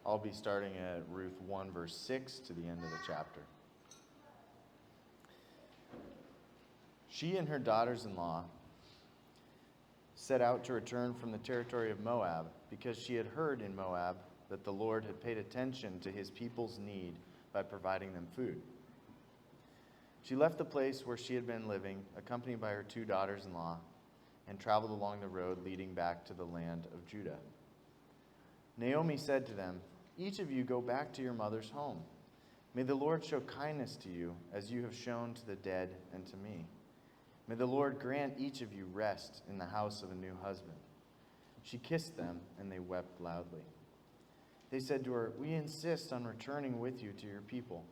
I'll be starting at Ruth 1, verse 6 to the end of the chapter. She and her daughters-in-law set out to return from the territory of Moab because she had heard in Moab that the Lord had paid attention to his people's need by providing them food. She left the place where she had been living, accompanied by her 2 daughters-in-law, and traveled along the road leading back to the land of Judah. Naomi said to them, "Each of you go back to your mother's home. May the Lord show kindness to you as you have shown to the dead and to me. May the Lord grant each of you rest in the house of a new husband." She kissed them, and they wept loudly. They said to her, "We insist on returning with you to your people."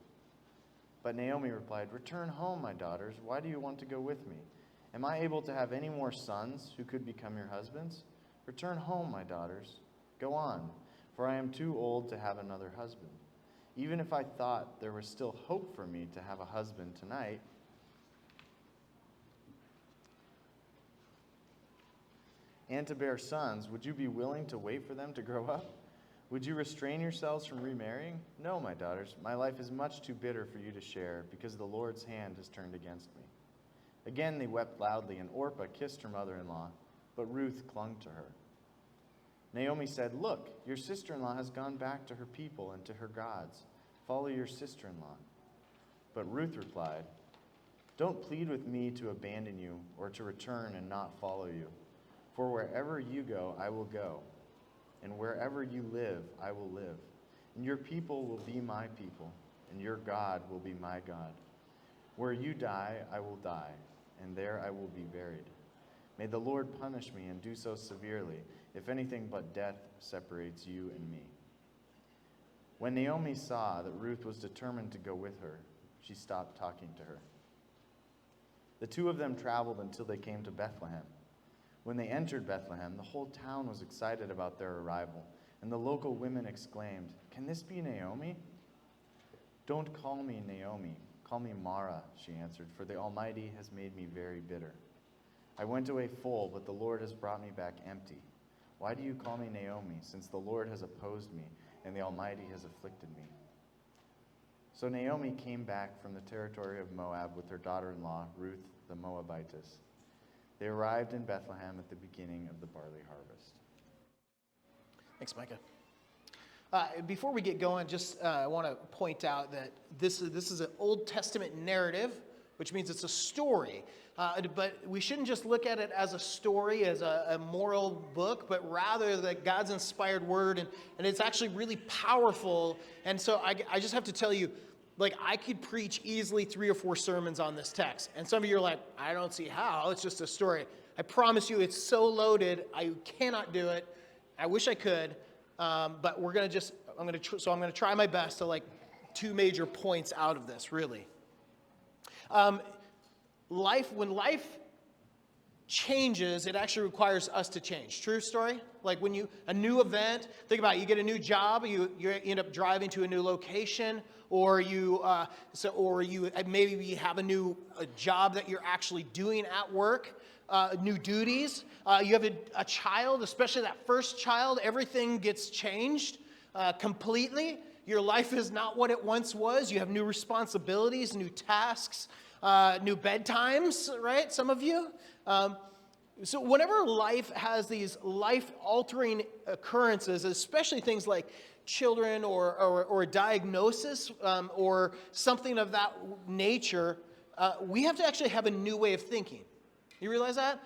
But Naomi replied, "Return home, my daughters. Why do you want to go with me? Am I able to have any more sons who could become your husbands? Return home, my daughters. Go on, for I am too old to have another husband. Even if I thought there was still hope for me to have a husband tonight, and to bear sons, would you be willing to wait for them to grow up? Would you restrain yourselves from remarrying? No, my daughters, my life is much too bitter for you to share, because the Lord's hand has turned against me." Again they wept loudly, and Orpah kissed her mother-in-law, but Ruth clung to her. Naomi said, "Look, your sister-in-law has gone back to her people and to her gods. Follow your sister-in-law." But Ruth replied, "Don't plead with me to abandon you or to return and not follow you. For wherever you go, I will go, and wherever you live, I will live. And your people will be my people, and your God will be my God. Where you die, I will die, and there I will be buried. May the Lord punish me and do so severely, if anything but death separates you and me." When Naomi saw that Ruth was determined to go with her, she stopped talking to her. The 2 of them traveled until they came to Bethlehem. When they entered Bethlehem, the whole town was excited about their arrival, and the local women exclaimed, "Can this be Naomi?" "Don't call me Naomi, call me Mara," she answered, "for the Almighty has made me very bitter. I went away full, but the Lord has brought me back empty. Why do you call me Naomi, since the Lord has opposed me, and the Almighty has afflicted me?" So Naomi came back from the territory of Moab with her daughter-in-law, Ruth the Moabitess. They arrived in Bethlehem at the beginning of the barley harvest. Thanks, Micah. Before we get going, I want to point out that this is an Old Testament narrative, which means it's a story. But we shouldn't just look at it as a story, as a moral book, but rather that God's inspired word, and it's actually really powerful. And so I just have to tell you, I could preach easily 3 or 4 sermons on this text. And some of you are like, "I don't see how. It's just a story." I promise you, it's so loaded. I cannot do it. I wish I could. But I'm going to try my best to 2 major points out of this, really. When life changes, it actually requires us to change. True story? When a new event, think about it, you get a new job, you end up driving to a new location, or maybe you have a job that you're actually doing at work, new duties. You have a child, especially that first child, everything gets changed completely. Your life is not what it once was. You have new responsibilities, new tasks, new bedtimes, right? Some of you. So whenever life has these life-altering occurrences, especially things like children or a diagnosis or something of that nature, we have to actually have a new way of thinking. You realize that?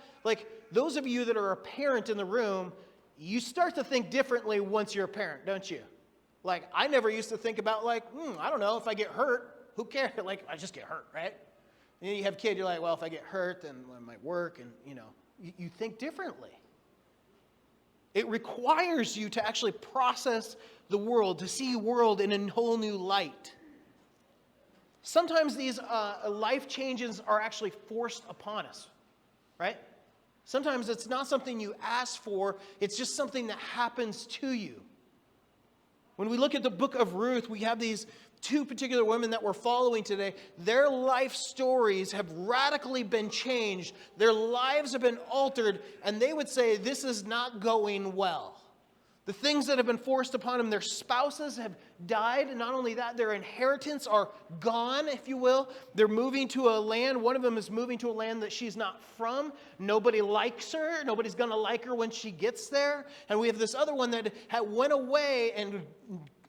Those of you that are a parent in the room, you start to think differently once you're a parent, don't you? I never used to think about I don't know, if I get hurt, who cares? I just get hurt, right? And then you have a kid, you're like, well, if I get hurt, then I might work, and you think differently. It requires you to actually process the world, to see the world in a whole new light. Sometimes these life changes are actually forced upon us, right? Sometimes it's not something you ask for, it's just something that happens to you. When we look at the book of Ruth, we have these 2 particular women that we're following today. Their life stories have radically been changed. Their lives have been altered, and they would say this is not going well. The things that have been forced upon them, their spouses have died. And not only that, their inheritance are gone, if you will. They're moving to a land. One of them is moving to a land that she's not from. Nobody likes her. Nobody's going to like her when she gets there. And we have this other one that went away and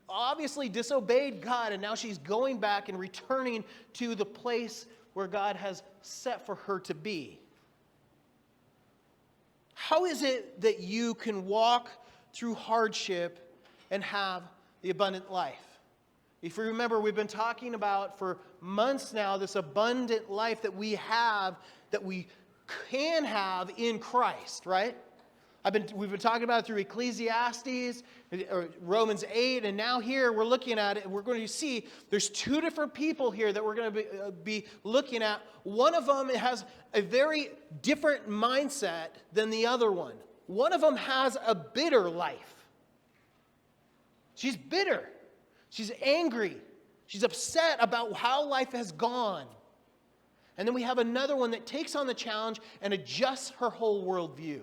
obviously disobeyed God. And now she's going back and returning to the place where God has set for her to be. How is it that you can walk through hardship and have the abundant life? If you remember, we've been talking about for months now this abundant life that we have, that we can have in Christ, right? We've been talking about it through Ecclesiastes, or Romans 8, and now here we're looking at it, and we're going to see there's two different people here that we're going to be looking at. One of them has a very different mindset than the other one. One of them has a bitter life. She's bitter. She's angry. She's upset about how life has gone. And then we have another one that takes on the challenge and adjusts her whole worldview.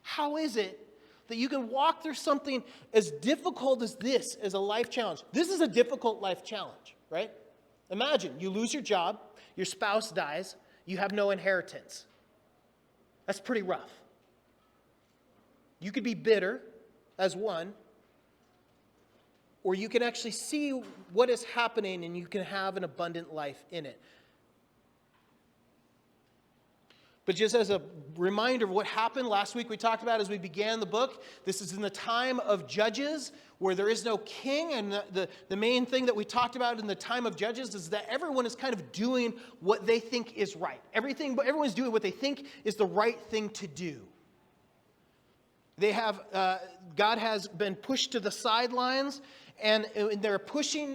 How is it that you can walk through something as difficult as this as a life challenge? This is a difficult life challenge, right? Imagine you lose your job, your spouse dies, you have no inheritance. That's pretty rough. You could be bitter as one, or you can actually see what is happening and you can have an abundant life in it. But just as a reminder of what happened last week, we talked about as we began the book, this is in the time of Judges where there is no king. And the main thing that we talked about in the time of Judges is that everyone is kind of doing what they think is right. Everyone's doing what they think is the right thing to do. God has been pushed to the sidelines, and they're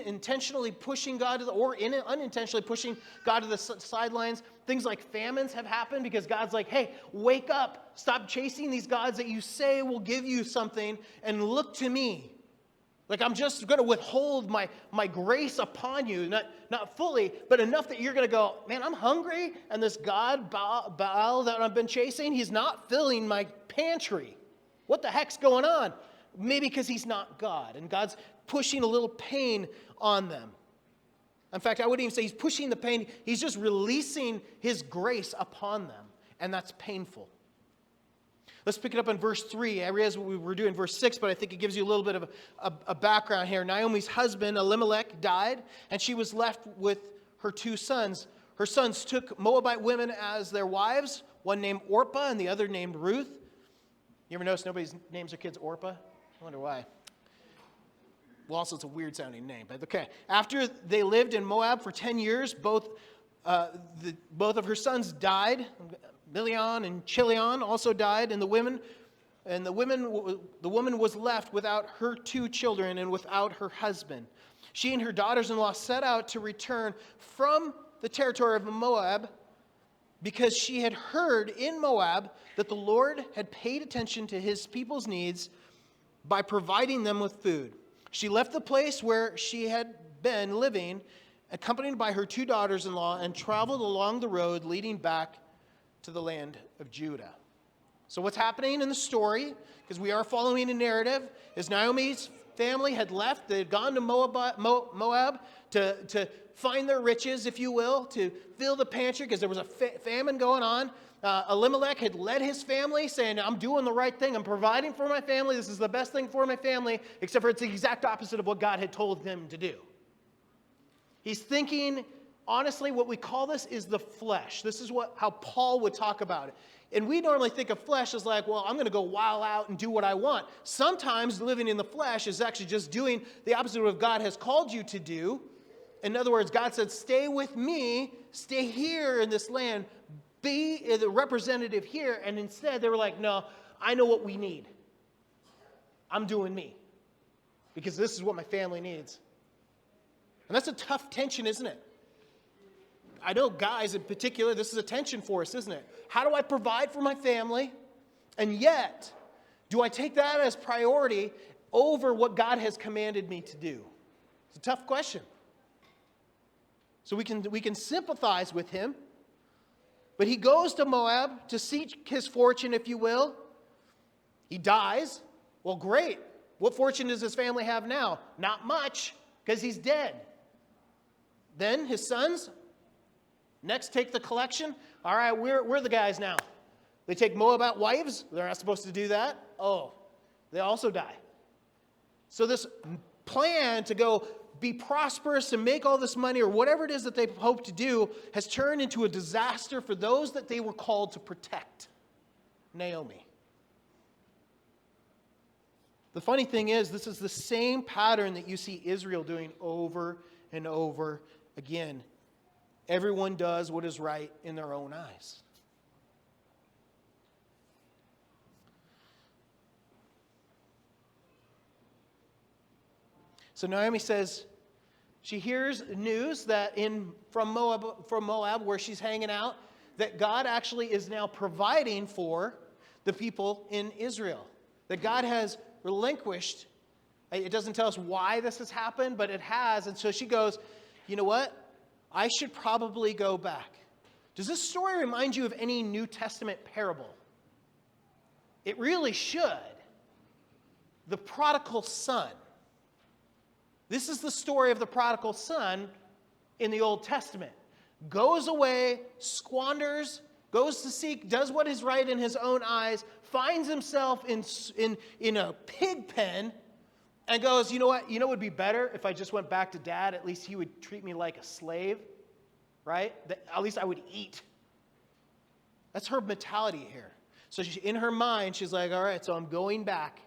intentionally pushing God, or unintentionally pushing God to the sidelines. Things like famines have happened because God's like, hey, wake up. Stop chasing these gods that you say will give you something and look to me. Like, I'm just going to withhold my grace upon you, not fully, but enough that you're going to go, man, I'm hungry, and this God, Baal, that I've been chasing, he's not filling my pantry. What the heck's going on? Maybe because he's not God, and God's pushing a little pain on them. In fact, I wouldn't even say he's pushing the pain. He's just releasing his grace upon them, and that's painful. Let's pick it up in verse 3. I realize we were doing verse 6, but I think it gives you a little bit of a background here. Naomi's husband, Elimelech, died, and she was left with her two sons. Her sons took Moabite women as their wives, one named Orpah and the other named Ruth. You ever notice nobody names their kids Orpah? I wonder why. Well, also it's a weird sounding name, but okay. After they lived in Moab for 10 years, both of her sons died. Milion and Chilion also died, and the woman was left without her two children and without her husband. She and her daughters-in-law set out to return from the territory of Moab because she had heard in Moab that the Lord had paid attention to his people's needs by providing them with food. She left the place where she had been living, accompanied by her two daughters-in-law, and traveled along the road leading back to the land of Judah. So what's happening in the story, because we are following a narrative, is Naomi's family had left. They had gone to Moab to find their riches, if you will, to fill the pantry because there was a famine going on. Elimelech had led his family saying, I'm doing the right thing. I'm providing for my family. This is the best thing for my family, except for it's the exact opposite of what God had told him to do. He's thinking, honestly, what we call this is the flesh. This is how Paul would talk about it. And we normally think of flesh as like, well, I'm going to go wild out and do what I want. Sometimes living in the flesh is actually just doing the opposite of what God has called you to do. In other words, God said, stay with me, stay here in this land, be the representative here. And instead they were like, no, I know what we need. I'm doing me because this is what my family needs. And that's a tough tension, isn't it? I know guys in particular, this is a tension for us, isn't it? How do I provide for my family? And yet, do I take that as priority over what God has commanded me to do? It's a tough question. So we can sympathize with him. But he goes to Moab to seek his fortune, if you will. He dies. Well, great. What fortune does his family have now? Not much, because he's dead. Then his sons, next take the collection. All right, we're the guys now. They take Moabite wives. They're not supposed to do that. Oh, they also die. So this plan to go be prosperous and make all this money or whatever it is that they hope to do has turned into a disaster for those that they were called to protect. Naomi. The funny thing is, this is the same pattern that you see Israel doing over and over again. Everyone does what is right in their own eyes. So Naomi says, she hears news that from Moab, where she's hanging out, that God actually is now providing for the people in Israel. That God has relinquished. It doesn't tell us why this has happened, but it has. And so she goes, you know what? I should probably go back. Does this story remind you of any New Testament parable? It really should. The prodigal son. This is the story of the prodigal son in the Old Testament. Goes away, squanders, goes to seek, does what is right in his own eyes, finds himself in a pig pen, and goes, you know what? You know what would be better if I just went back to dad? At least he would treat me like a slave, right? At least I would eat. That's her mentality here. So in her mind, she's like, all right, so I'm going back.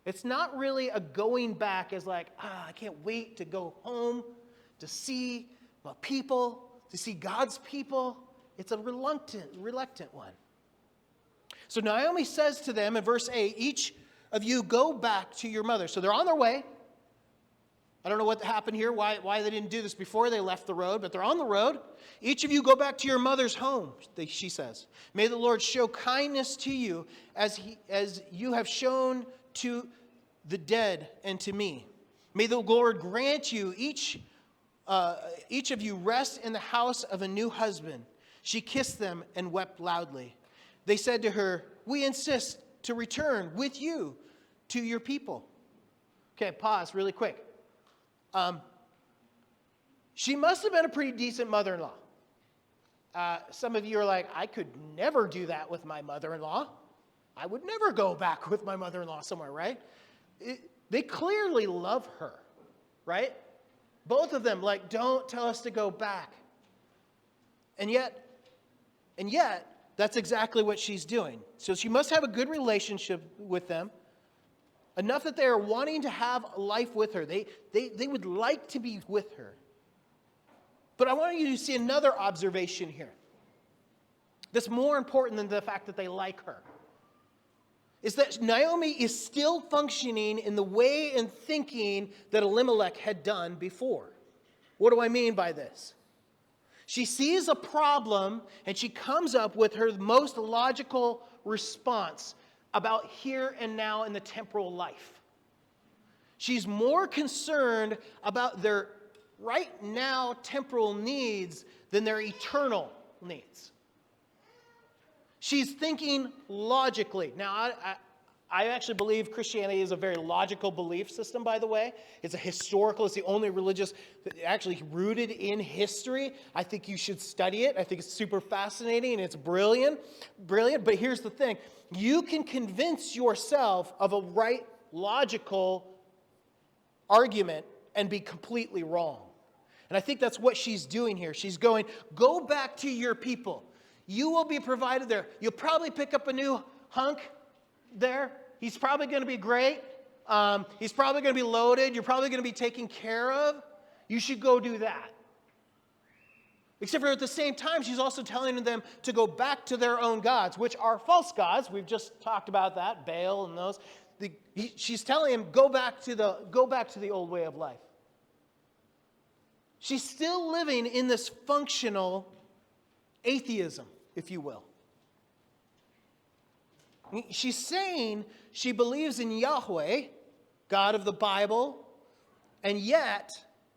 It's not really a going back as like, I can't wait to go home, to see my people, to see God's people. It's a reluctant one. So Naomi says to them in verse 8, each of you go back to your mother. So they're on their way. I don't know what happened here, why they didn't do this before they left the road, but they're on the road. Each of you go back to your mother's home, she says. May the Lord show kindness to you as you have shown to the dead and to me. May the Lord grant you, each of you, rest in the house of a new husband. She kissed them and wept loudly. They said to her, we insist to return with you to your people. Okay, pause really quick. She must have been a pretty decent mother-in-law. Some of you are like, I could never do that with my mother-in-law. I would never go back with my mother-in-law somewhere, right? They clearly love her, right? Both of them, like, don't tell us to go back. And yet, that's exactly what she's doing. So she must have a good relationship with them, enough that they are wanting to have life with her. They would like to be with her. But I want you to see another observation here that's more important than the fact that they like her. Is that Naomi is still functioning in the way and thinking that Elimelech had done before. What do I mean by this? She sees a problem and she comes up with her most logical response about here and now in the temporal life. She's more concerned about their right now temporal needs than their eternal needs. She's thinking logically. Now, I actually believe Christianity is a very logical belief system, by the way. It's it's the only religious actually rooted in history. I think you should study it. I think it's super fascinating and it's brilliant. But here's the thing. You can convince yourself of a right logical argument and be completely wrong. And I think that's what she's doing here. She's going, go back to your people. You will be provided there. You'll probably pick up a new hunk there. He's probably going to be great. He's probably going to be loaded. You're probably going to be taken care of. You should go do that. Except for at the same time, she's also telling them to go back to their own gods, which are false gods. We've just talked about that, Baal and those. She's telling him, go back to the old way of life. She's still living in this functional atheism, if you will. She's saying she believes in Yahweh, God of the Bible, and yet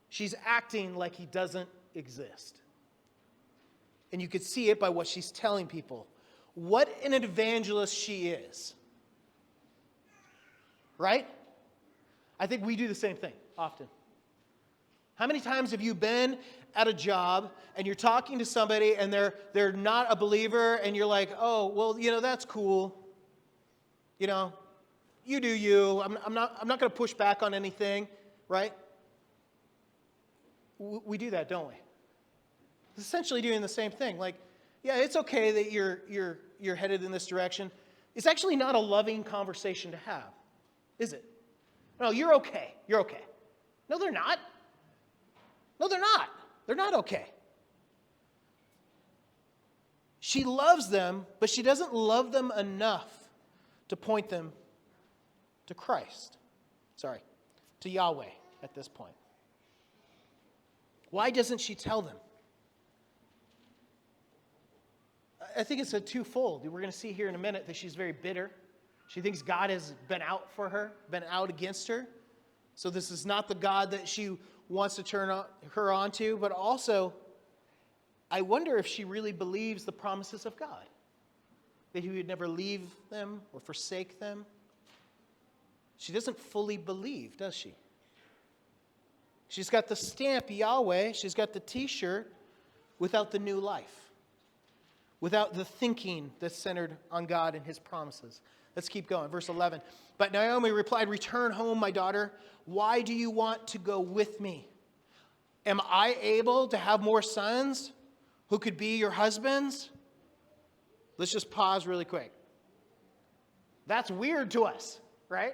she's acting like he doesn't exist. And you could see it by what she's telling people. What an evangelist she is. right? I think we do the same thing often. How many times have you been at a job and you're talking to somebody and they're not a believer and you're like, oh, well, that's cool. You do you. I'm not going to push back on anything, right? We do that, don't we? It's essentially doing the same thing. Like, yeah, it's okay that you're headed in this direction. It's actually not a loving conversation to have, is it? No, you're okay. You're okay. No, they're not. No, they're not. They're not okay. She loves them, but she doesn't love them enough to point them to Christ. To Yahweh at this point. Why doesn't she tell them? I think it's a twofold. We're going to see here in a minute that she's very bitter. She thinks God has been out for her, been out against her. So this is not the God that she wants to turn her on to. But also, I wonder if she really believes the promises of God. That he would never leave them or forsake them. She doesn't fully believe, does she? She's got the stamp Yahweh. She's got the t-shirt without the new life. Without the thinking that's centered on God and his promises. Let's keep going. Verse 11. But Naomi replied, "Return home, my daughter. Why do you want to go with me? Am I able to have more sons who could be your husbands?" Let's just pause really quick. That's weird to us, right?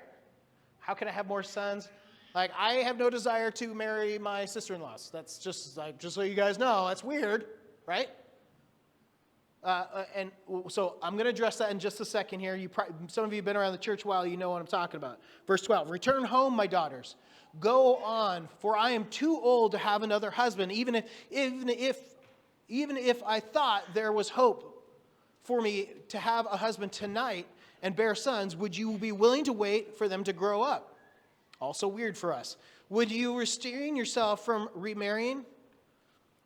How can I have more sons? Like, I have no desire to marry my sister-in-laws. That's just so you guys know, that's weird, right? And so I'm going to address that in just a second here. Some of you have been around the church a while, you know what I'm talking about. Verse 12, "Return home, my daughters. Go on, for I am too old to have another husband, even if I thought there was hope for me to have a husband tonight and bear sons. Would you be willing to wait for them to grow up?" Also weird for us. "Would you restrain yourself from remarrying?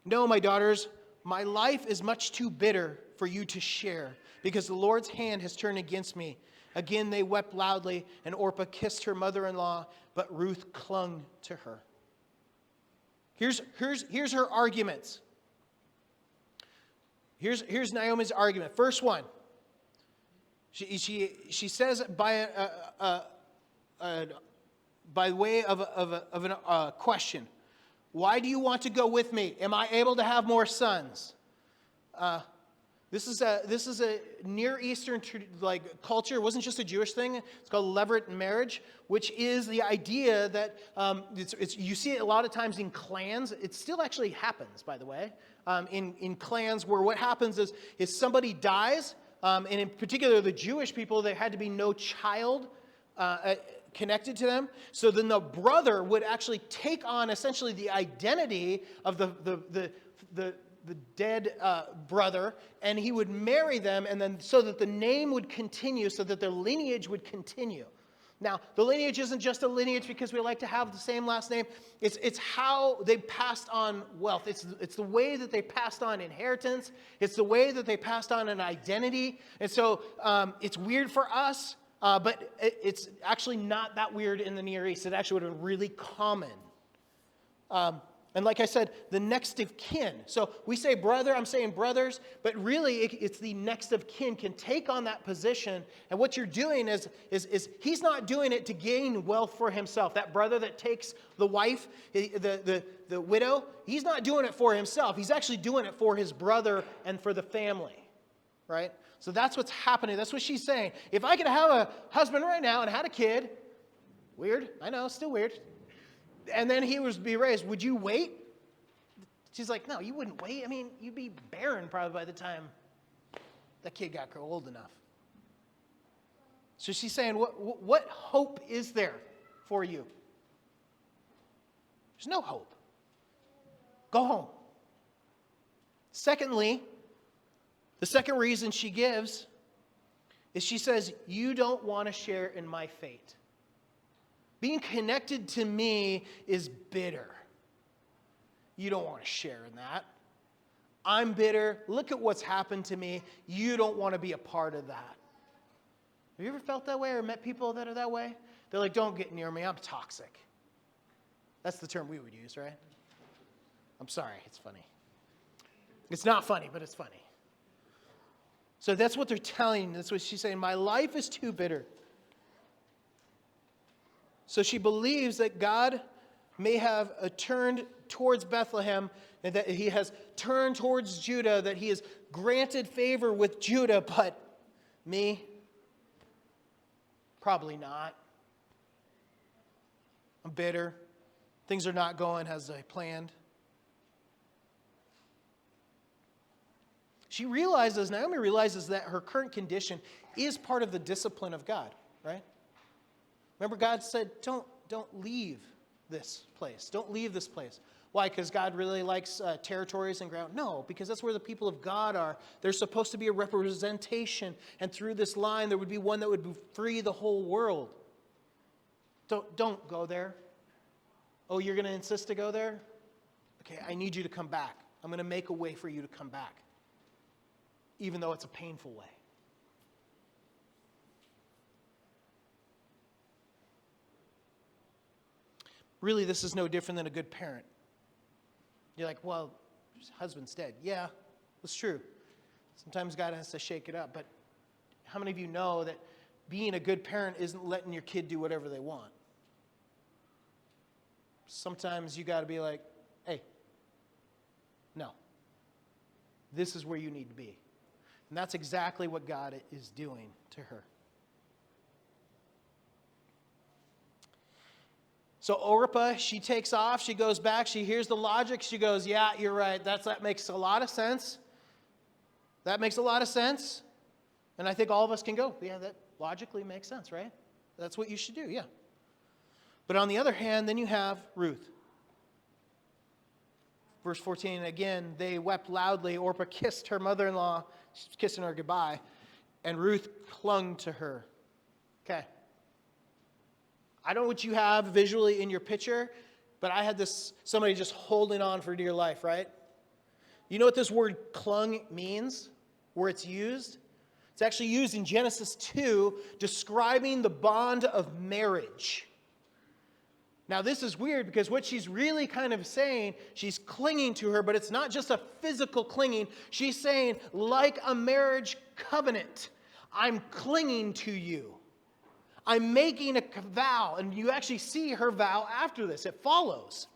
No, my daughters, my life is much too bitter for you to share, because the Lord's hand has turned against me." Again, they wept loudly, and Orpah kissed her mother-in-law, but Ruth clung to her. Here's her arguments. Here's Naomi's argument. First one. She says by way of a question, "Why do you want to go with me? Am I able to have more sons?" This is a Near Eastern culture. It wasn't just a Jewish thing. It's called levirate marriage, which is the idea that you see it a lot of times in clans. It still actually happens, by the way, in clans where what happens is somebody dies, and in particular the Jewish people, there had to be no child connected to them. So then the brother would actually take on essentially the identity of the dead brother, and he would marry them, and then so that the name would continue, so that their lineage would continue. Now, the lineage isn't just a lineage because we like to have the same last name. It's how they passed on wealth. It's the way that they passed on inheritance. It's the way that they passed on an identity. And so it's weird for us, but it's actually not that weird in the Near East. It actually would have been really common. And like I said, the next of kin. So we say brother, I'm saying brothers, but really it's the next of kin can take on that position. And what you're doing is he's not doing it to gain wealth for himself. That brother that takes the wife, the widow, he's not doing it for himself. He's actually doing it for his brother and for the family, right? So that's what's happening. That's what she's saying. If I could have a husband right now and had a kid, weird, I know, still weird, and then he was to be raised, would you wait? She's like, no, you wouldn't wait. I mean, you'd be barren probably by the time that kid got old enough. So she's saying, what hope is there for you? There's no hope. Go home. Secondly, the second reason she gives is she says, you don't want to share in my fate. Being connected to me is bitter. You don't want to share in that. I'm bitter. Look at what's happened to me. You don't want to be a part of that. Have you ever felt that way or met people that are that way? They're like, don't get near me, I'm toxic. That's the term we would use, right? I'm sorry, it's funny. It's not funny, but it's funny. So that's what they're telling. That's what she's saying. My life is too bitter. So she believes that God may have turned towards Bethlehem and that he has turned towards Judah, that he has granted favor with Judah, but me? Probably not. I'm bitter. Things are not going as I planned. Naomi realizes that her current condition is part of the discipline of God, right? Remember, God said, don't leave this place. Don't leave this place. Why? Because God really likes territories and ground? No, because that's where the people of God are. There's supposed to be a representation, and through this line, there would be one that would free the whole world. Don't go there. Oh, you're going to insist to go there? Okay, I need you to come back. I'm going to make a way for you to come back, even though it's a painful way. Really, this is no different than a good parent. You're like, well, his husband's dead. Yeah, that's true. Sometimes God has to shake it up. But how many of you know that being a good parent isn't letting your kid do whatever they want? Sometimes you got to be like, hey, no. This is where you need to be. And that's exactly what God is doing to her. So Orpah, she takes off, she goes back, she hears the logic, she goes, yeah, you're right, that makes a lot of sense. That makes a lot of sense. And I think all of us can go, yeah, that logically makes sense, right? That's what you should do, yeah. But on the other hand, then you have Ruth. Verse 14, again, they wept loudly. Orpah kissed her mother-in-law, she's kissing her goodbye, and Ruth clung to her. Okay. I don't know what you have visually in your picture, but I had somebody just holding on for dear life, right? You know what this word clung means, where it's used? It's actually used in Genesis 2, describing the bond of marriage. Now, this is weird because what she's really kind of saying, she's clinging to her, but it's not just a physical clinging. She's saying, like a marriage covenant, I'm clinging to you. I'm making a vow, and you actually see her vow after this. It follows.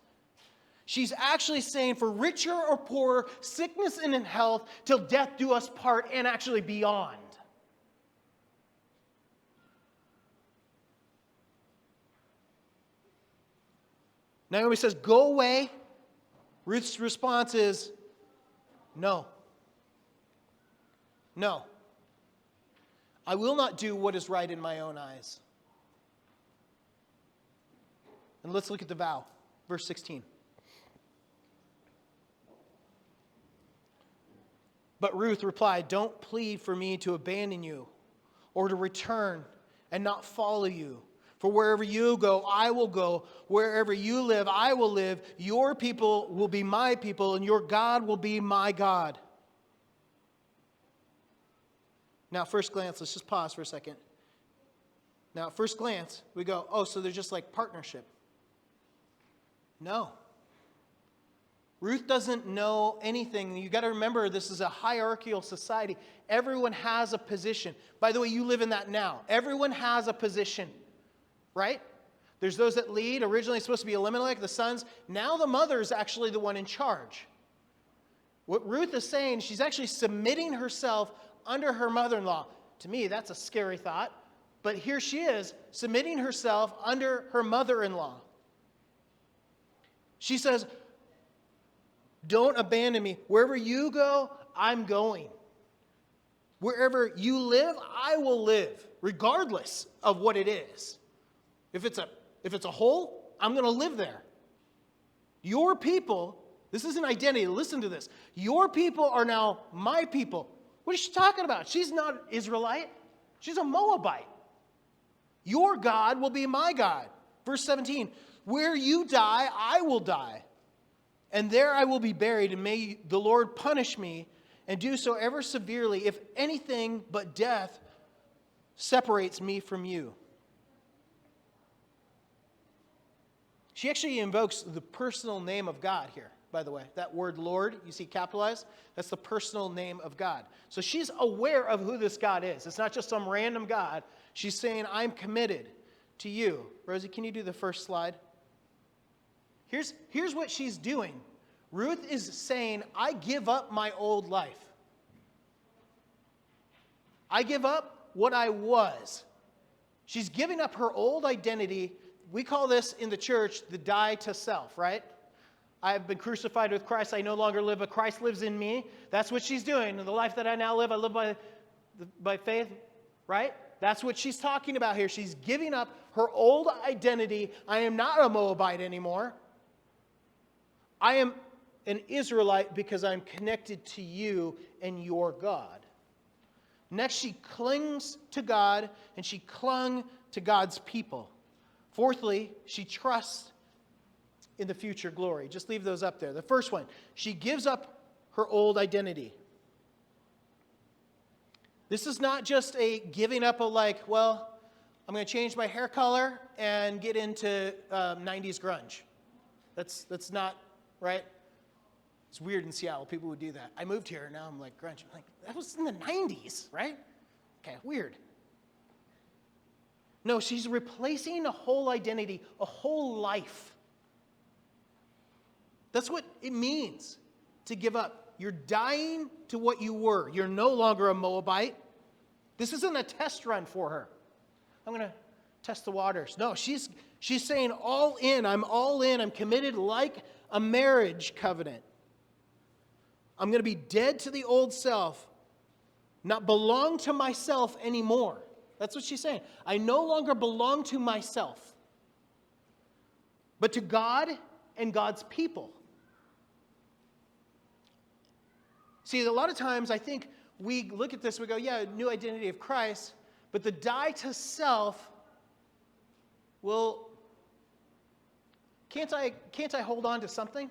She's actually saying, for richer or poorer, sickness and in health, till death do us part, and actually beyond. Naomi says, go away. Ruth's response is, no. No. I will not do what is right in my own eyes. And let's look at the vow. Verse 16. But Ruth replied, don't plead for me to abandon you or to return and not follow you. For wherever you go, I will go. Wherever you live, I will live. Your people will be my people, and your God will be my God. Now, at first glance, let's just pause for a second. Now, at first glance, we go, oh, so they're just like partnership. No. Ruth doesn't know anything. You got to remember, this is a hierarchical society. Everyone has a position. By the way, you live in that now. Everyone has a position, right? There's those that lead. Originally, it's supposed to be Elimelech, the sons. Now the mother is actually the one in charge. What Ruth is saying, she's actually submitting herself under her mother-in-law. To me, that's a scary thought. But here she is, submitting herself under her mother-in-law. She says, don't abandon me. Wherever you go, I'm going. Wherever you live, I will live, regardless of what it is. If it's a hole, I'm going to live there. Your people, this is an identity. Listen to this. Your people are now my people. What is she talking about? She's not an Israelite. She's a Moabite. Your God will be my God. Verse 17, where you die, I will die. And there I will be buried, and may the Lord punish me and do so ever severely if anything but death separates me from you. She actually invokes the personal name of God here, by the way. That word Lord, you see capitalized, that's the personal name of God. So she's aware of who this God is. It's not just some random God. She's saying, I'm committed to you. Rosie, can you do the first slide? Here's what she's doing. Ruth is saying, I give up my old life. I give up what I was. She's giving up her old identity. We call this in the church the die to self, right? I have been crucified with Christ. I no longer live, but Christ lives in me. That's what she's doing. The life that I now live, I live by faith, right? That's what she's talking about here. She's giving up her old identity. I am not a Moabite anymore. I am an Israelite because I'm connected to you and your God. Next, she clings to God, and she clung to God's people. Fourthly, she trusts in the future glory. Just leave those up there. The first one, she gives up her old identity. This is not just a giving up of like, well, I'm going to change my hair color and get into 90s grunge. That's not, right? It's weird in Seattle. People would do that. I moved here, and now I'm like grunge. I'm like, that was in the 90s, right? Okay, weird. No, she's replacing a whole identity, a whole life. That's what it means to give up. You're dying to what you were. You're no longer a Moabite. This isn't a test run for her. I'm going to test the waters. No, she's saying all in. I'm all in. I'm committed like a marriage covenant. I'm going to be dead to the old self, not belong to myself anymore. That's what she's saying. I no longer belong to myself, but to God and God's people. See, a lot of times I think we look at this, we go, yeah, new identity of Christ, but the die to self, well, can't I hold on to something?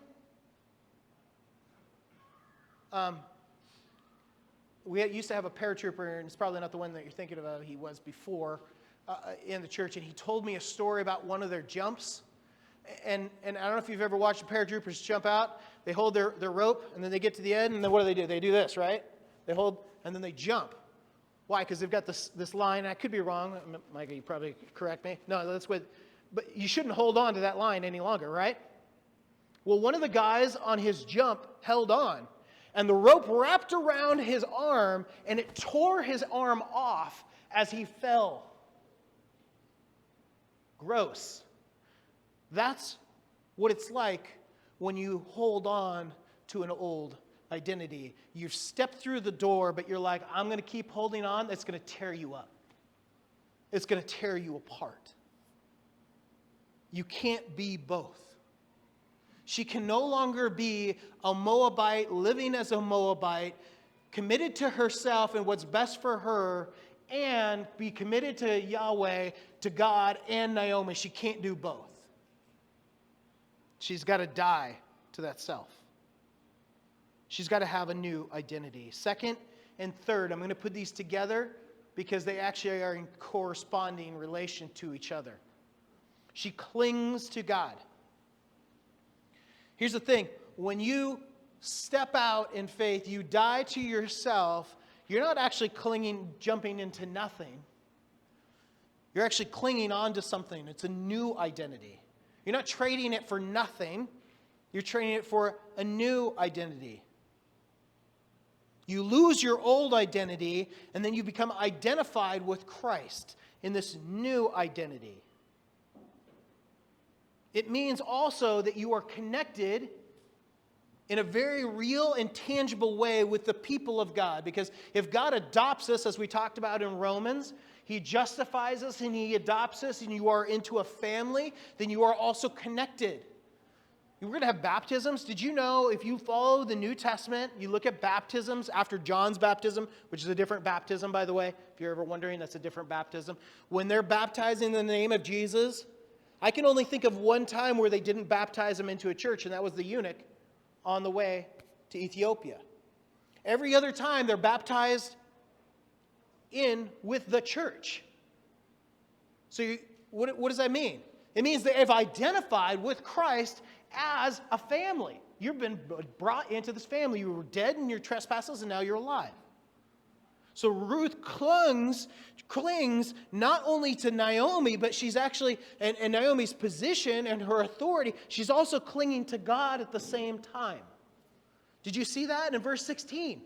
We used to have a paratrooper, and it's probably not the one that you're thinking of. He was before in the church, and he told me a story about one of their jumps. And I don't know if you've ever watched the paratroopers jump out. They hold their rope, and then they get to the end, and then what do? They do this, right? They hold, and then they jump. Why? Because they've got this line. I could be wrong. Micah, you probably correct me. No, that's what. But you shouldn't hold on to that line any longer, right? Well, one of the guys on his jump held on. And the rope wrapped around his arm, and it tore his arm off as he fell. Gross. That's what it's like when you hold on to an old identity. You've stepped through the door, but you're like, I'm going to keep holding on. That's going to tear you up. It's going to tear you apart. You can't be both. She can no longer be a Moabite, living as a Moabite, committed to herself and what's best for her, and be committed to Yahweh, to God, and Naomi. She can't do both. She's got to die to that self. She's got to have a new identity. Second and third, I'm going to put these together because they actually are in corresponding relation to each other. She clings to God. Here's the thing. When you step out in faith, you die to yourself, you're not actually jumping into nothing. You're actually clinging on to something. It's a new identity. You're not trading it for nothing. You're trading it for a new identity. You lose your old identity, and then you become identified with Christ in this new identity. It means also that you are connected in a very real and tangible way with the people of God. Because if God adopts us, as we talked about in Romans, He justifies us and He adopts us, and you are into a family, then you are also connected. We're going to have baptisms. Did you know if you follow the New Testament, you look at baptisms after John's baptism, which is a different baptism, by the way. If you're ever wondering, that's a different baptism. When they're baptizing in the name of Jesus, I can only think of one time where they didn't baptize him into a church, and that was the eunuch on the way to Ethiopia. Every other time, they're baptized in with the church. So what does that mean? It means they have identified with Christ as a family. You've been brought into this family. You were dead in your trespasses, and now you're alive. So Ruth clings not only to Naomi, but she's actually, and Naomi's position and her authority, she's also clinging to God at the same time. Did you see that in verse 16?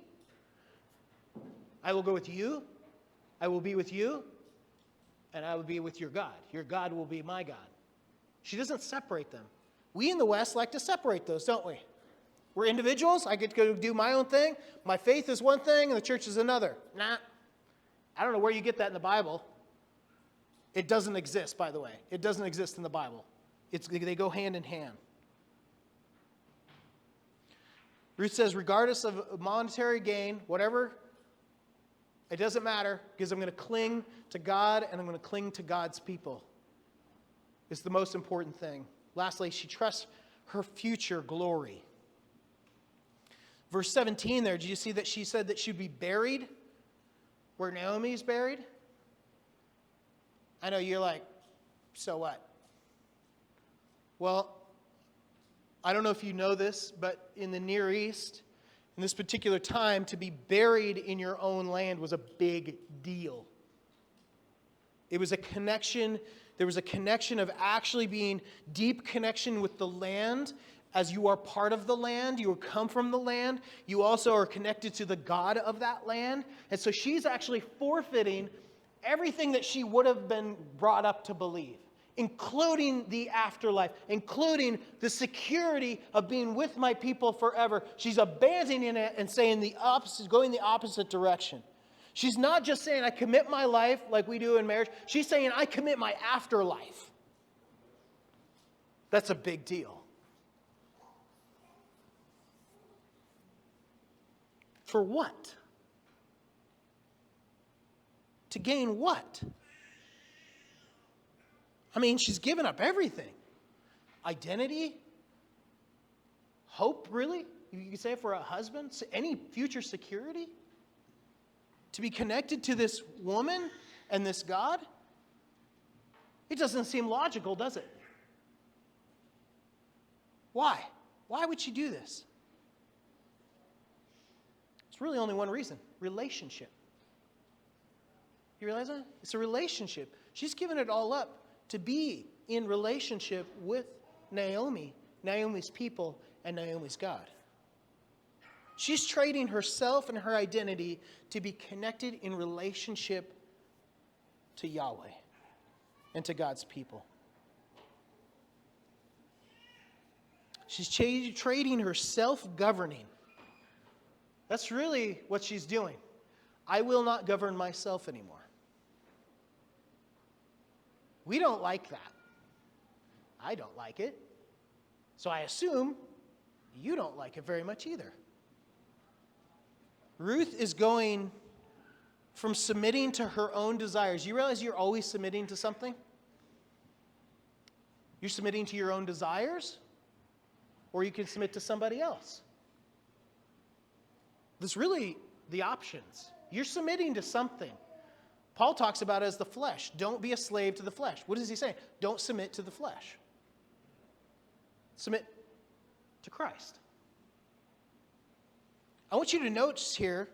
I will go with you, I will be with you, and I will be with your God. Your God will be my God. She doesn't separate them. We in the West like to separate those, don't we? We're individuals. I get to go do my own thing. My faith is one thing and the church is another. Nah. I don't know where you get that in the Bible. It doesn't exist, by the way. It doesn't exist in the Bible. They go hand in hand. Ruth says, regardless of monetary gain, whatever, it doesn't matter because I'm going to cling to God and I'm going to cling to God's people. It's the most important thing. Lastly, she trusts her future glory. Verse 17 there, did you see that she said that she'd be buried where Naomi's buried? I know you're like, so what? Well, I don't know if you know this, but in the Near East, in this particular time, to be buried in your own land was a big deal. It was a connection. There was a connection of actually being deep connection with the land. As you are part of the land, you come from the land, you also are connected to the God of that land. And so she's actually forfeiting everything that she would have been brought up to believe, including the afterlife, including the security of being with my people forever. She's abandoning it and saying the opposite, going the opposite direction. She's not just saying, I commit my life like we do in marriage. She's saying, I commit my afterlife. That's a big deal. For what? To gain what? I mean, she's given up everything. Identity, hope, really? You could say for a husband, any future security? To be connected to this woman and this God? It doesn't seem logical, does it? Why? Why would she do this? It's really only one reason: relationship. You realize that? It's a relationship. She's given it all up to be in relationship with Naomi, Naomi's people, and Naomi's God. She's trading herself and her identity to be connected in relationship to Yahweh and to God's people. She's trading her self-governing. That's really what she's doing. I will not govern myself anymore. We don't like that. I don't like it. So I assume you don't like it very much either. Ruth is going from submitting to her own desires. You realize you're always submitting to something? You're submitting to your own desires, or you can submit to somebody else. There's really the options. You're submitting to something. Paul talks about it as the flesh. Don't be a slave to the flesh. What does he say? Don't submit to the flesh. Submit to Christ. I want you to notice here,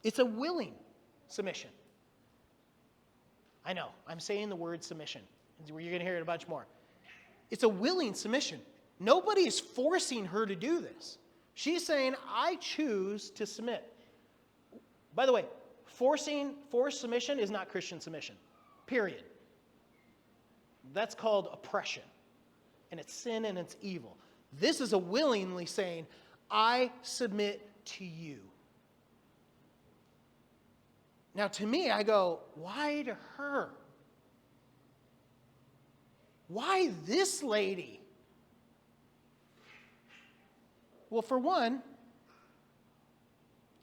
it's a willing submission. I know, I'm saying the word submission. You're going to hear it a bunch more. It's a willing submission. Nobody is forcing her to do this. She's saying, I choose to submit. By the way, forced submission is not Christian submission. Period. That's called oppression. And it's sin and it's evil. This is a willingly saying, I submit to you. Now, to me, I go, why to her? Why this lady? Well, for one,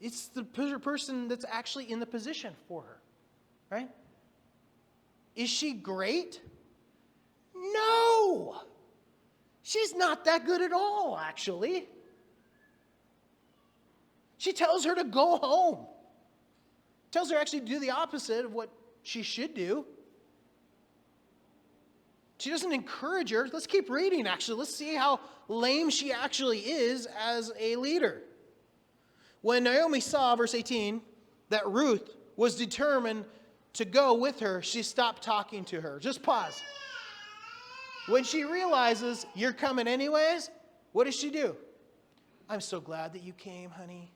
it's the person that's actually in the position for her, right? Is she great? No! She's not that good at all, actually. She tells her to go home. Tells her actually to do the opposite of what she should do. She doesn't encourage her. Let's keep reading, actually. Let's see how lame she actually is as a leader. When Naomi saw, verse 18, that Ruth was determined to go with her, she stopped talking to her. Just pause. When she realizes you're coming anyways, what does she do? I'm so glad that you came, honey.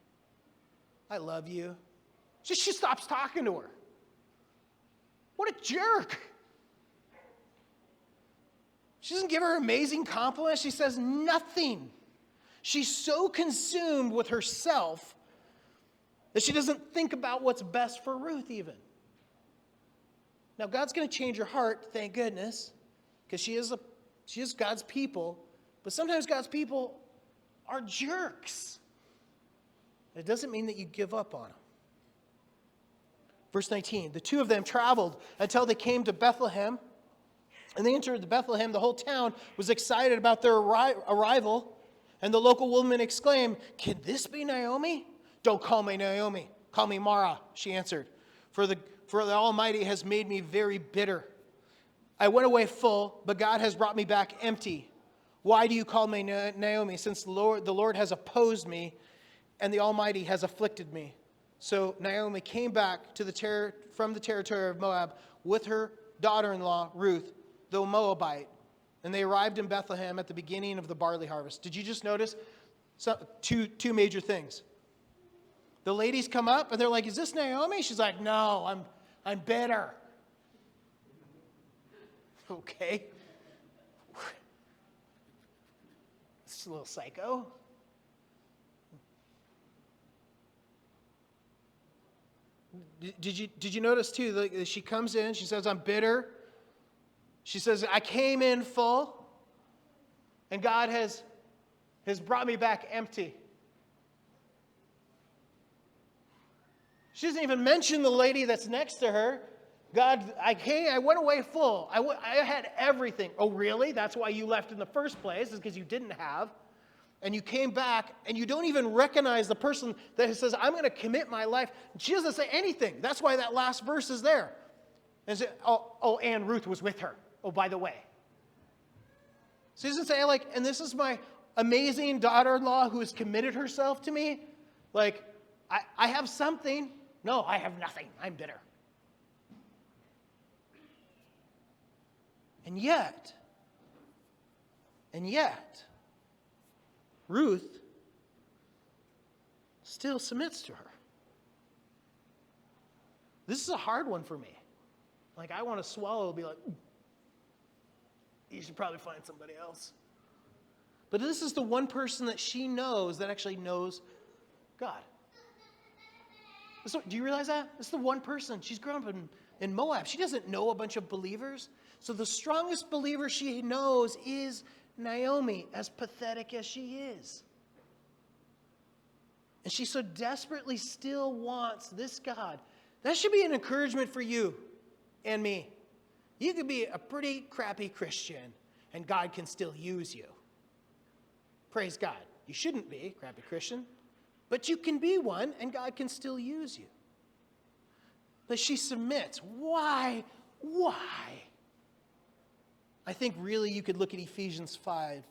I love you. She stops talking to her. What a jerk. She doesn't give her amazing compliments. She says nothing. She's so consumed with herself that she doesn't think about what's best for Ruth even. Now, God's going to change her heart, thank goodness, because she is God's people. But sometimes God's people are jerks. It doesn't mean that you give up on them. Verse 19, the two of them traveled until they came to Bethlehem. And they entered the Bethlehem. The whole town was excited about their arrival. And the local woman exclaimed, "Can this be Naomi?" "Don't call me Naomi. Call me Mara," she answered. For the Almighty has made me very bitter. I went away full, but God has brought me back empty. Why do you call me Naomi, since the Lord has opposed me and the Almighty has afflicted me? So Naomi came back from the territory of Moab with her daughter-in-law, Ruth, the Moabite. And they arrived in Bethlehem at the beginning of the barley harvest. Did you just notice two major things? The ladies come up and they're like, "Is this Naomi?" She's like, "No, I'm bitter." Okay. This is a little psycho. Did you notice too, that she comes in, she says, "I'm bitter." She says, "I came in full, and God has brought me back empty." She doesn't even mention the lady that's next to her. "God, I went away full. I had everything." "Oh, really? That's why you left in the first place, is because you didn't have. And you came back, and you don't even recognize the person that says, "I'm going to commit my life." She doesn't say anything. That's why that last verse is there. And say, and Ruth was with her. Oh, by the way. She doesn't say, and this is my amazing daughter-in-law who has committed herself to me. I have something. No, I have nothing. I'm bitter. And yet, Ruth still submits to her. This is a hard one for me. I want to swallow and be like, "You should probably find somebody else." But this is the one person that she knows that actually knows God. Do you realize that? This is the one person. She's grown up in Moab. She doesn't know a bunch of believers. So the strongest believer she knows is Naomi, as pathetic as she is. And she so desperately still wants this God. That should be an encouragement for you and me. You could be a pretty crappy Christian, and God can still use you. Praise God. You shouldn't be a crappy Christian, but you can be one, and God can still use you. But she submits. Why? I think really you could look at Ephesians 5,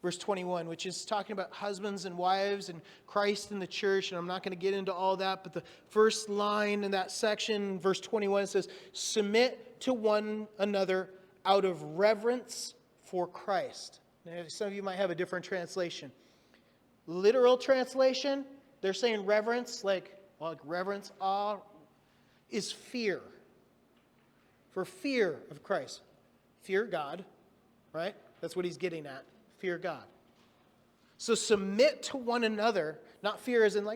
verse 21, which is talking about husbands and wives and Christ and the church. And I'm not going to get into all that, but the first line in that section, verse 21, says, "Submit to one another out of reverence for Christ." Now, some of you might have a different translation. Literal translation, they're saying reverence, like reverence, awe, is fear. For fear of Christ. Fear God, right? That's what he's getting at. Fear God. So submit to one another, not fear as in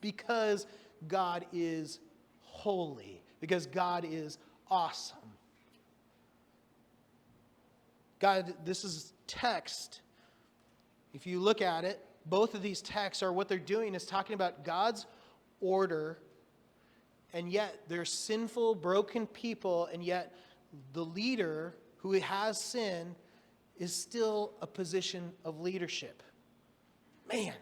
because God is holy, because God is awesome. God, this is text. If you look at it, both of these texts are what they're doing is talking about God's order, and yet they're sinful, broken people, and yet the leader who has sin is still a position of leadership. Man.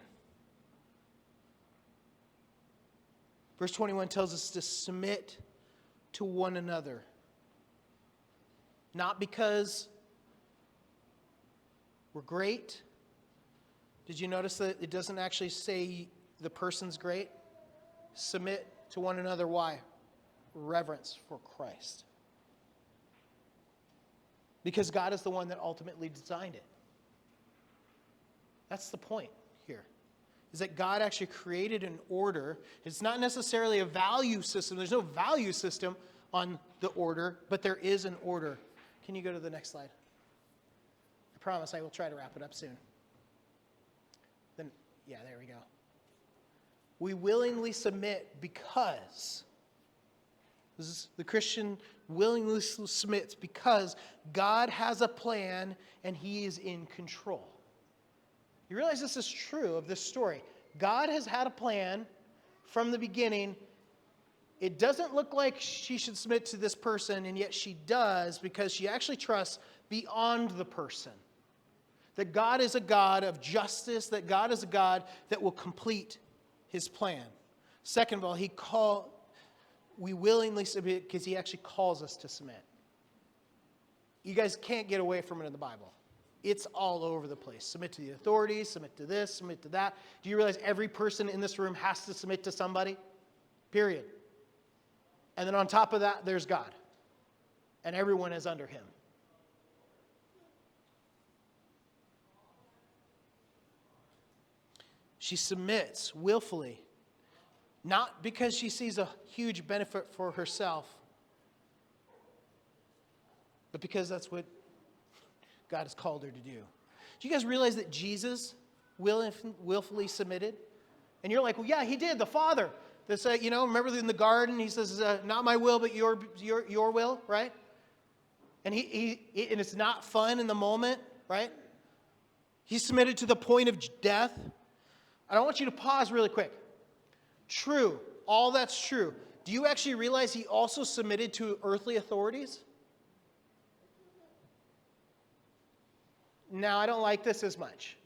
Verse 21 tells us to submit to one another. Not because we're great. Did you notice that it doesn't actually say the person's great? Submit to one another. Why? Reverence for Christ. Because God is the one that ultimately designed it. That's the point here. Is that God actually created an order. It's not necessarily a value system. There's no value system on the order, but there is an order. Can you go to the next slide? I promise I will try to wrap it up soon. Then, yeah, there we go. We willingly submit because, the Christian willingly submits because God has a plan and he is in control. You realize this is true of this story. God has had a plan from the beginning. It doesn't look like she should submit to this person, and yet she does because she actually trusts beyond the person. That God is a God of justice, that God is a God that will complete his plan. Second of all, we willingly submit because he actually calls us to submit. You guys can't get away from it in the Bible. It's all over the place. Submit to the authorities, submit to this, submit to that. Do you realize every person in this room has to submit to somebody? Period. And then on top of that, there's God. And everyone is under him. She submits willfully, not because she sees a huge benefit for herself, but because that's what God has called her to do. Do you guys realize that Jesus willfully submitted? And you're like, well, yeah, he did. The Father. This, remember in the garden, he says, not my will, but your will, right? And and it's not fun in the moment, right? He submitted to the point of death. I want you to pause really quick. True. All that's true. Do you actually realize he also submitted to earthly authorities? Now, I don't like this as much.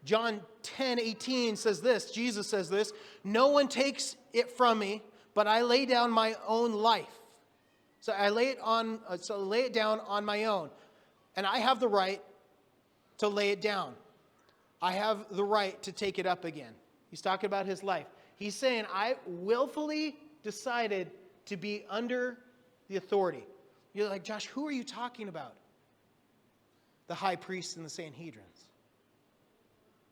John 10:18 says this. Jesus says this. No one takes it from me, but I lay down my own life. So I lay it down on my own. And I have the right to lay it down. I have the right to take it up again. He's talking about his life. He's saying, I willfully decided to be under the authority. You're like, Josh, who are you talking about? The high priest and the Sanhedrins.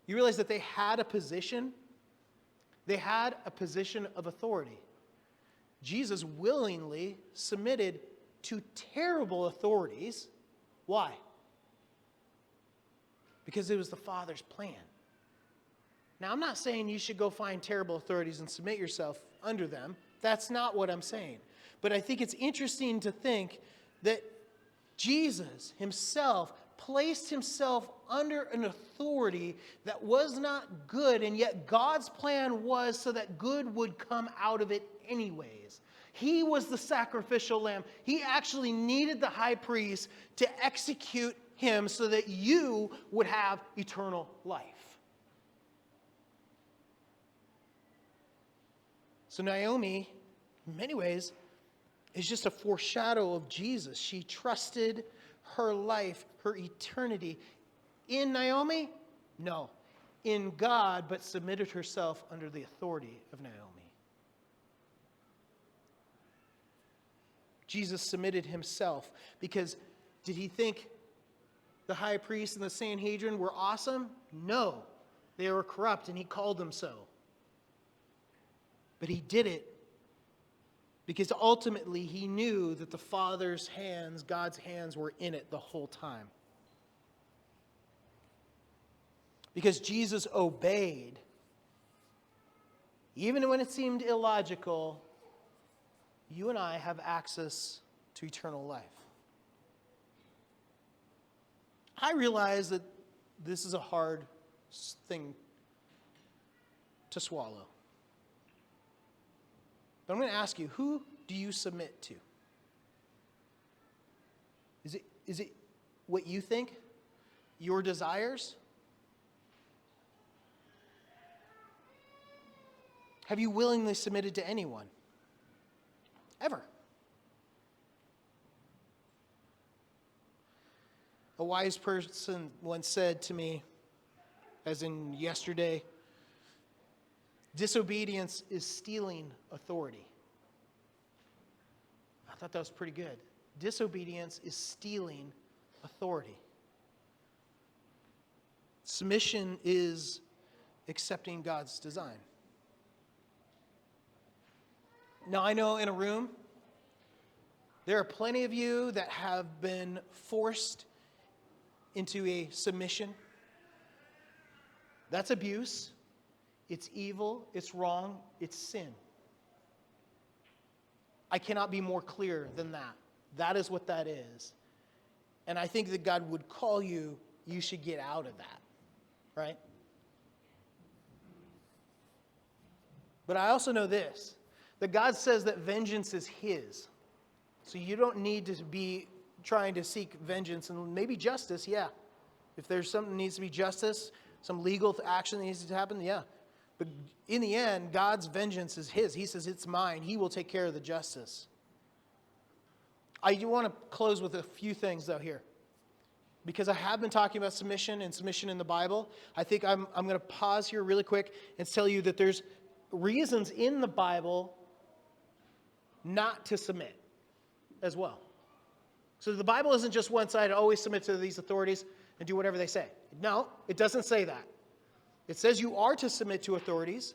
You realize that they had a position? They had a position of authority. Jesus willingly submitted to terrible authorities. Why? Because it was the Father's plan. Now, I'm not saying you should go find terrible authorities and submit yourself under them. That's not what I'm saying. But I think it's interesting to think that Jesus himself placed himself under an authority that was not good, and yet God's plan was so that good would come out of it anyways. He was the sacrificial lamb. He actually needed the high priest to execute him so that you would have eternal life. So Naomi, in many ways, is just a foreshadow of Jesus. She trusted her life, her eternity in Naomi? No. In God, but submitted herself under the authority of Naomi. Jesus submitted himself because did he think the high priest and the Sanhedrin were awesome? No. They were corrupt, and he called them so. But he did it because ultimately he knew that the Father's hands, God's hands, were in it the whole time. Because Jesus obeyed, even when it seemed illogical, you and I have access to eternal life. I realize that this is a hard thing to swallow. But I'm going to ask you, who do you submit to? Is it what you think? Your desires? Have you willingly submitted to anyone? Ever? A wise person once said to me, as in yesterday, disobedience is stealing authority. I thought that was pretty good. Disobedience is stealing authority. Submission is accepting God's design. Now, I know in a room, there are plenty of you that have been forced into a submission. That's abuse. It's evil. It's wrong. It's sin. I cannot be more clear than that. That is what that is. And I think that God would call you, you should get out of that. Right? But I also know this, that God says that vengeance is His. So you don't need to be trying to seek vengeance and maybe justice, yeah. If there's something that needs to be justice, some legal action that needs to happen, yeah. But in the end, God's vengeance is His. He says, it's mine. He will take care of the justice. I do want to close with a few things, though, here. Because I have been talking about submission and submission in the Bible. I think I'm going to pause here really quick and tell you that there's reasons in the Bible not to submit as well. So the Bible isn't just one side, always submit to these authorities and do whatever they say. No, it doesn't say that. It says you are to submit to authorities.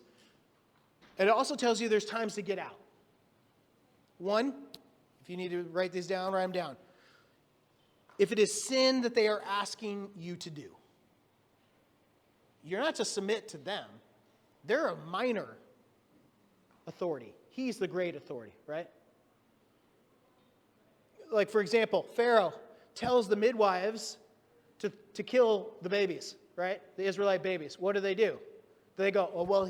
And it also tells you there's times to get out. One, if you need to write these down, write them down. If it is sin that they are asking you to do, you're not to submit to them. They're a minor authority. He's the great authority, right? Like, for example, Pharaoh tells the midwives to kill the babies, right? The Israelite babies. What do? They go, oh, well,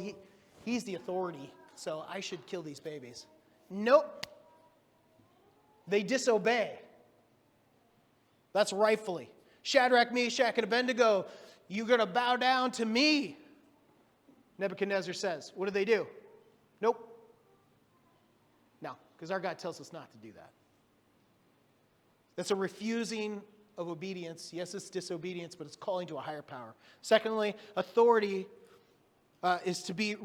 he's the authority, so I should kill these babies. Nope. They disobey. That's rightfully. Shadrach, Meshach, and Abednego, you're going to bow down to me, Nebuchadnezzar says. What do? Nope. No, because our God tells us not to do that. That's a refusing of obedience. Yes, it's disobedience, but it's calling to a higher power. Secondly, authority is to be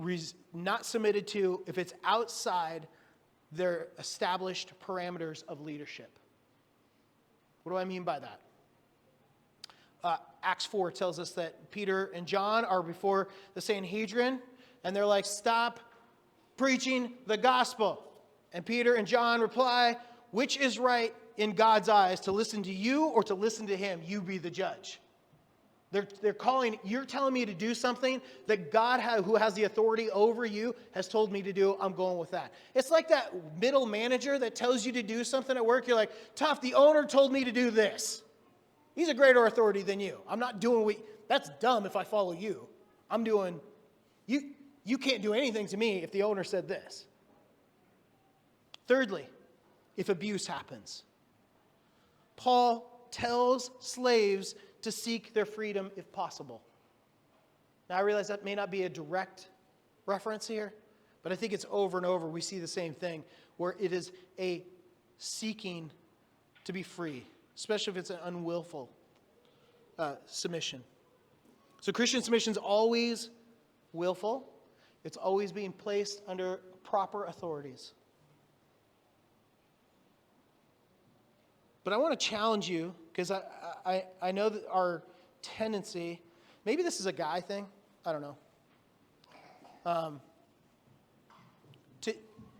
not submitted to if it's outside their established parameters of leadership. What do I mean by that? Acts 4 tells us that Peter and John are before the Sanhedrin, and they're like, stop preaching the gospel. And Peter and John reply, which is right in God's eyes, to listen to you or to listen to him? You be the judge. They're calling, you're telling me to do something that God, who has the authority over you, has told me to do. I'm going with that. It's like that middle manager that tells you to do something at work. You're like, tough, the owner told me to do this. He's a greater authority than you. I'm not doing that's dumb if I follow you. I'm doing, you can't do anything to me if the owner said this. Thirdly, if abuse happens. Paul tells slaves to seek their freedom if possible. Now, I realize that may not be a direct reference here, but I think it's over and over. We see the same thing, where it is a seeking to be free, especially if it's an unwillful submission. So Christian submission is always willful. It's always being placed under proper authorities. But I want to challenge you, because I know that our tendency, maybe this is a guy thing, I don't know,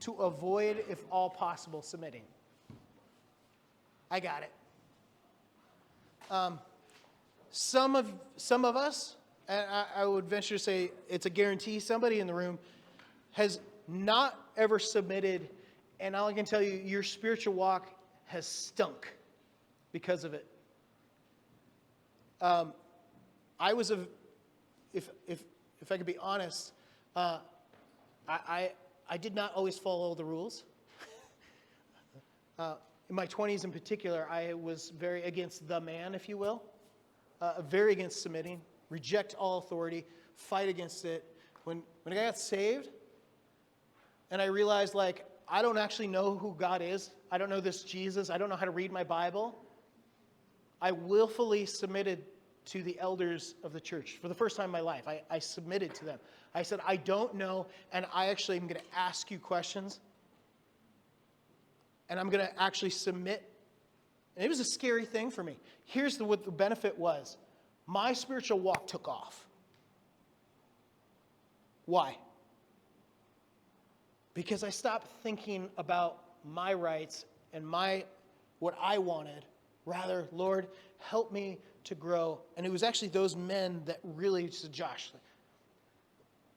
to avoid, if all possible, submitting. I got it. Some of us, and I would venture to say it's a guarantee, somebody in the room has not ever submitted, and all I can tell you, your spiritual walk has stunk because of it. I was if I could be honest, I did not always follow the rules. In my 20s in particular, I was very against the man, if you will. Very against submitting, reject all authority, fight against it. When I got saved, and I realized, like, I don't actually know who God is. I don't know this Jesus. I don't know how to read my Bible. I willfully submitted to the elders of the church. For the first time in my life, I submitted to them. I said, I don't know, and I actually am going to ask you questions. And I'm going to actually submit. And it was a scary thing for me. Here's what the benefit was. My spiritual walk took off. Why? Because I stopped thinking about my rights and what I wanted. Rather, Lord, help me to grow. And it was actually those men that really said, Josh,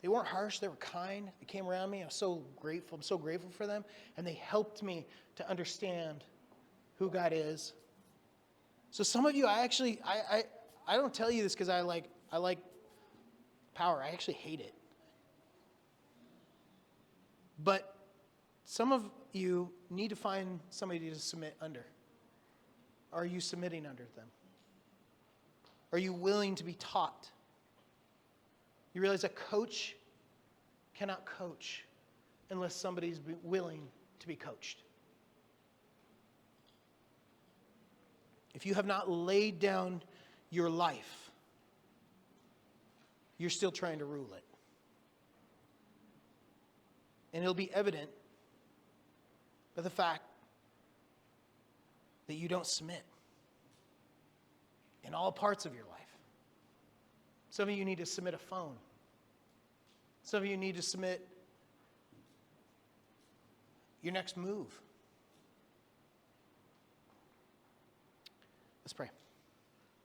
they weren't harsh, they were kind. They came around me. I'm so grateful. I'm so grateful for them. And they helped me to understand who God is. So some of you, I don't tell you this because I like power. I actually hate it. But some of you need to find somebody to submit under. Are you submitting under them? Are you willing to be taught? You realize a coach cannot coach unless somebody's willing to be coached. If you have not laid down your life, you're still trying to rule it. And it'll be evident by the fact that you don't submit in all parts of your life. Some of you need to submit a phone. Some of you need to submit your next move. Let's pray.